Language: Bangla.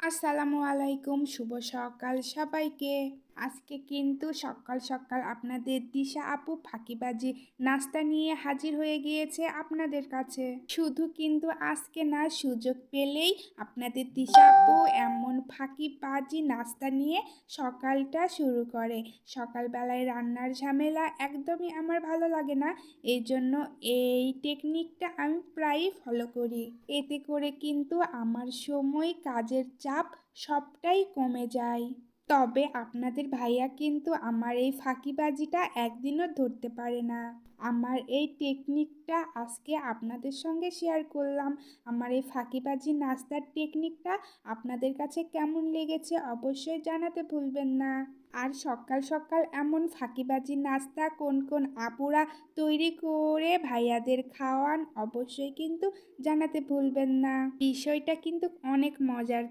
আসসালামু আলাইকুম, শুভ সকাল সবাইকে। আজকে কিন্তু সকাল সকাল আপনাদের দিশা আপু ফাঁকিবাজি নাস্তা নিয়ে হাজির হয়ে গিয়েছে আপনাদের কাছে। শুধু কিন্তু আজকে না, সুযোগ পেলেই আপনাদের দিশা আপু এমন ফাঁকিবাজি নাস্তা নিয়ে সকালটা শুরু করে। সকালবেলায় রান্নার ঝামেলা একদমই আমার ভালো লাগে না, এই জন্য এই টেকনিকটা আমি প্রায়ই ফলো করি। এতে করে কিন্তু আমার সময়, কাজের চাপ সবটাই কমে যায়। তবে আপনাদের ভাইয়া কিন্তু আমার এই ফাঁকিবাজিটা একদিনও ধরতে পারে না। আমার এই টেকনিকটা আজকে আপনাদের সঙ্গে শেয়ার করলাম। আমার এই ফাঁকিবাজি নাস্তার টেকনিকটা আপনাদের কাছে কেমন লেগেছে অবশ্যই জানাতে ভুলবেন না। আর সকাল সকাল এমন ফাঁকিবাজি নাস্তা কোন কোন আপুরা তৈরি করে ভাইয়াদের খাওয়ান অবশ্যই কিন্তু জানাতে ভুলবেন না। বিষয়টা কিন্তু অনেক মজার।